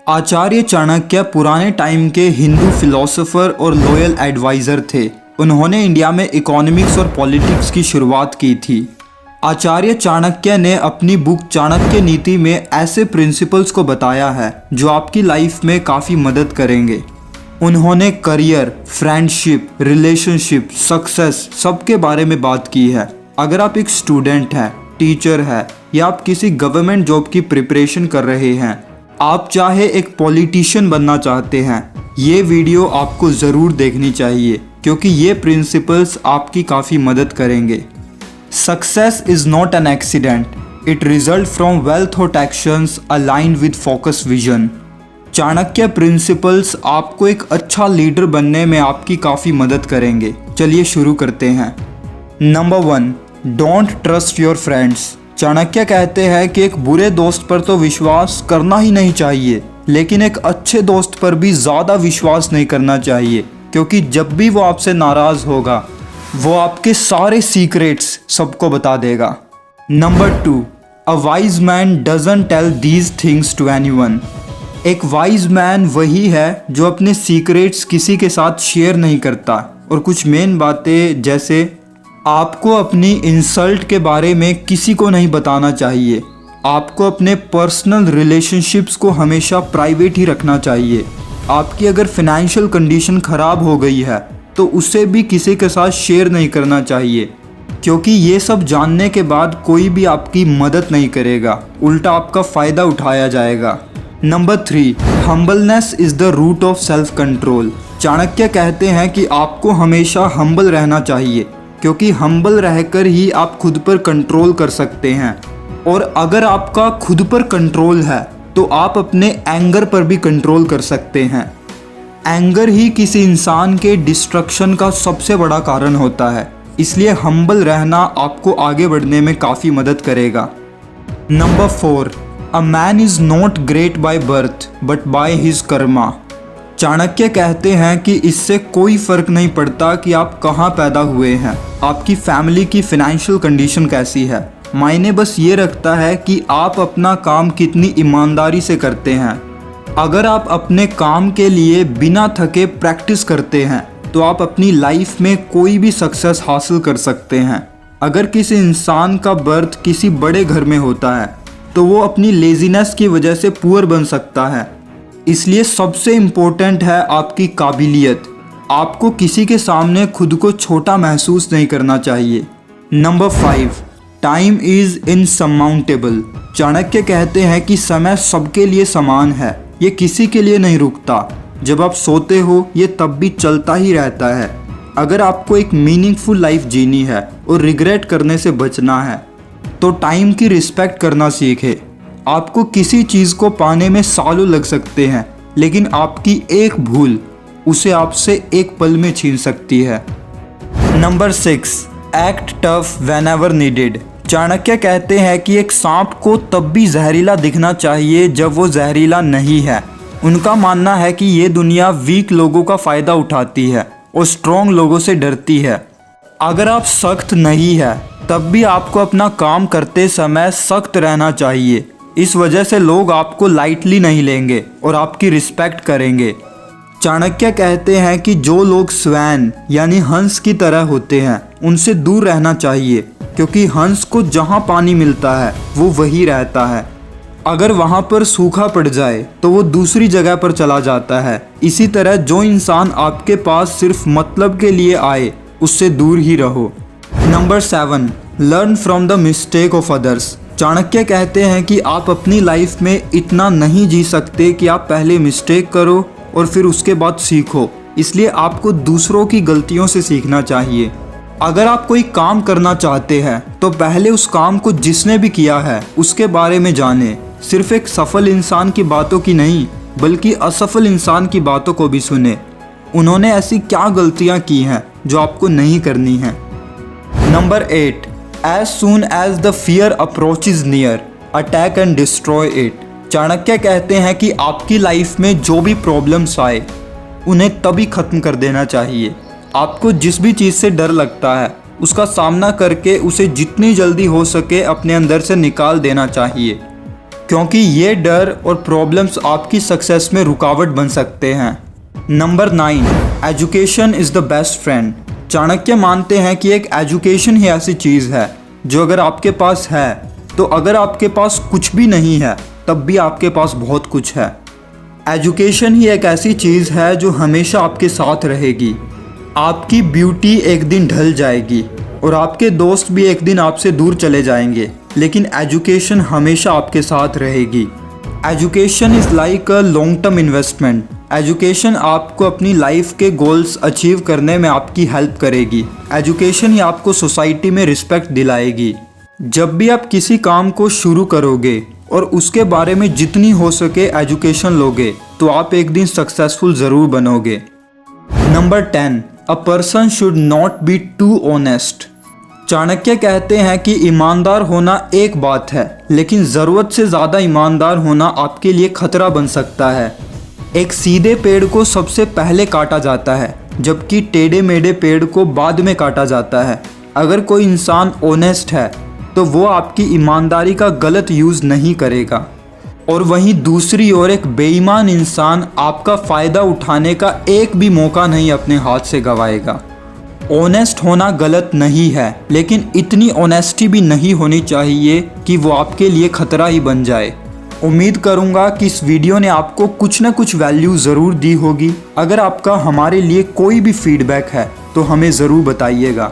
आचार्य चाणक्य पुराने टाइम के हिंदू फिलोसोफर और लॉयल एडवाइज़र थे। उन्होंने इंडिया में इकोनॉमिक्स और पॉलिटिक्स की शुरुआत की थी। आचार्य चाणक्य ने अपनी बुक चाणक्य नीति में ऐसे प्रिंसिपल्स को बताया है जो आपकी लाइफ में काफ़ी मदद करेंगे। उन्होंने करियर, फ्रेंडशिप, रिलेशनशिप, सक्सेस सबके बारे में बात की है। अगर आप एक स्टूडेंट हैं, टीचर है या आप किसी गवर्नमेंट जॉब की प्रिपरेशन कर रहे हैं, आप चाहे एक पॉलिटिशियन बनना चाहते हैं, ये वीडियो आपको ज़रूर देखनी चाहिए क्योंकि ये प्रिंसिपल्स आपकी काफ़ी मदद करेंगे। Success is not an accident, it result from well thought actions aligned with focus vision. Chanakya principles आपको एक अच्छा लीडर बनने में आपकी काफ़ी मदद करेंगे। चलिए शुरू करते हैं। Number 1, don't trust your friends. Chanakya कहते हैं कि एक बुरे दोस्त पर तो विश्वास करना ही नहीं चाहिए, लेकिन एक अच्छे दोस्त पर भी ज़्यादा विश्वास नहीं करना चाहिए क्योंकि जब भी वो आपसे नाराज़ होगा वो आपके सारे सीक्रेट्स सबको बता देगा। Number 2, a wise man doesn't tell these things to anyone. एक वाइज मैन वही है जो अपने सीक्रेट्स किसी के साथ शेयर नहीं करता। और कुछ मेन बातें जैसे आपको अपनी इंसल्ट के बारे में किसी को नहीं बताना चाहिए। आपको अपने पर्सनल रिलेशनशिप्स को हमेशा प्राइवेट ही रखना चाहिए। आपकी अगर फाइनेंशियल कंडीशन ख़राब हो गई है तो उसे भी किसी के साथ शेयर नहीं करना चाहिए क्योंकि ये सब जानने के बाद कोई भी आपकी मदद नहीं करेगा, उल्टा आपका फ़ायदा उठाया जाएगा। Number 3, humbleness is the root of self control. Chanakya कहते हैं कि आपको हमेशा हम्बल रहना चाहिए क्योंकि हम्बल रहकर ही आप खुद पर कंट्रोल कर सकते हैं। और अगर आपका खुद पर कंट्रोल है तो आप अपने एंगर पर भी कंट्रोल कर सकते हैं। एंगर ही किसी इंसान के डिस्ट्रक्शन का सबसे बड़ा कारण होता है, इसलिए हम्बल रहना आपको आगे बढ़ने में काफ़ी मदद करेगा। Number 4, a man is not great by birth but by his Karma. Chanakya कहते हैं कि इससे कोई फ़र्क नहीं पड़ता कि आप कहाँ पैदा हुए हैं, आपकी फैमिली की फाइनेंशियल कंडीशन कैसी है। मायने बस ये रखता है कि आप अपना काम कितनी ईमानदारी से करते हैं। अगर आप अपने काम के लिए बिना थके प्रैक्टिस करते हैं तो आप अपनी लाइफ में कोई भी सक्सेस हासिल कर सकते हैं। अगर किसी इंसान का बर्थ किसी बड़े घर में होता है तो वो अपनी लेजीनेस की वजह से पुअर बन सकता है। इसलिए सबसे इम्पोर्टेंट है आपकी काबिलियत। आपको किसी के सामने खुद को छोटा महसूस नहीं करना चाहिए। Number 5, time is insurmountable. Chanakya कहते हैं कि समय सबके लिए समान है, ये किसी के लिए नहीं रुकता। जब आप सोते हो ये तब भी चलता ही रहता है। अगर आपको एक मीनिंगफुल लाइफ जीनी है और रिग्रेट करने से बचना है तो टाइम की रिस्पेक्ट करना सीखें। आपको किसी चीज़ को पाने में सालों लग सकते हैं, लेकिन आपकी एक भूल उसे आपसे एक पल में छीन सकती है। Number 6, act tough whenever needed. Chanakya कहते हैं कि एक सांप को तब भी जहरीला दिखना चाहिए जब वो जहरीला नहीं है। उनका मानना है कि ये दुनिया वीक लोगों का फ़ायदा उठाती है और स्ट्रॉन्ग लोगों से डरती है। अगर आप सख्त नहीं है तब भी आपको अपना काम करते समय सख्त रहना चाहिए। इस वजह से लोग आपको लाइटली नहीं लेंगे और आपकी रिस्पेक्ट करेंगे। चाणक्य कहते हैं कि जो लोग स्वैन यानी हंस की तरह होते हैं उनसे दूर रहना चाहिए क्योंकि हंस को जहाँ पानी मिलता है वो वही रहता है। अगर वहाँ पर सूखा पड़ जाए तो वो दूसरी जगह पर चला जाता है। इसी तरह जो इंसान आपके पास सिर्फ मतलब के लिए आए उससे दूर ही रहो। Number 7, learn from the mistake of others. Chanakya कहते हैं कि आप अपनी लाइफ में इतना नहीं जी सकते कि आप पहले मिस्टेक करो और फिर उसके बाद सीखो। इसलिए आपको दूसरों की गलतियों से सीखना चाहिए। अगर आप कोई काम करना चाहते हैं तो पहले उस काम को जिसने भी किया है उसके बारे में जानें। सिर्फ एक सफल इंसान की बातों की नहीं बल्कि असफल इंसान की बातों को भी सुने। उन्होंने ऐसी क्या गलतियाँ की हैं जो आपको नहीं करनी है। Number 8, As soon as the fear approaches near, attack and destroy it. Chanakya कहते हैं कि आपकी लाइफ में जो भी प्रॉब्लम्स आए उन्हें तभी ख़त्म कर देना चाहिए। आपको जिस भी चीज़ से डर लगता है उसका सामना करके उसे जितनी जल्दी हो सके अपने अंदर से निकाल देना चाहिए। क्योंकि ये डर और प्रॉब्लम्स आपकी सक्सेस में रुकावट बन सकते हैं। Number 9, education is the best friend. Chanakya मानते हैं कि एक एजुकेशन ही ऐसी चीज़ है जो अगर आपके पास है तो अगर आपके पास कुछ भी नहीं है तब भी आपके पास बहुत कुछ है। एजुकेशन ही एक ऐसी चीज़ है जो हमेशा आपके साथ रहेगी। आपकी ब्यूटी एक दिन ढल जाएगी और आपके दोस्त भी एक दिन आपसे दूर चले जाएंगे, लेकिन एजुकेशन हमेशा आपके साथ रहेगी। Education is like a long term investment. Education आपको अपनी लाइफ के गोल्स अचीव करने में आपकी हेल्प करेगी। एजुकेशन ही आपको सोसाइटी में रिस्पेक्ट दिलाएगी। जब भी आप किसी काम को शुरू करोगे और उसके बारे में जितनी हो सके एजुकेशन लोगे तो आप एक दिन सक्सेसफुल ज़रूर बनोगे। Number 10, a person should not be too honest. Chanakya कहते हैं कि ईमानदार होना एक बात है, लेकिन ज़रूरत से ज़्यादा ईमानदार होना आपके लिए खतरा बन सकता है। एक सीधे पेड़ को सबसे पहले काटा जाता है, जबकि टेढ़े मेढ़े पेड़ को बाद में काटा जाता है। अगर कोई इंसान ऑनेस्ट है तो वो आपकी ईमानदारी का गलत यूज़ नहीं करेगा, और वहीं दूसरी ओर एक बेईमान इंसान आपका फ़ायदा उठाने का एक भी मौका नहीं अपने हाथ से गंवाएगा। ऑनेस्ट होना गलत नहीं है, लेकिन इतनी ऑनेस्टी भी नहीं होनी चाहिए कि वो आपके लिए खतरा ही बन जाए। उम्मीद करूंगा कि इस वीडियो ने आपको कुछ ना कुछ वैल्यू ज़रूर दी होगी। अगर आपका हमारे लिए कोई भी फीडबैक है तो हमें ज़रूर बताइएगा।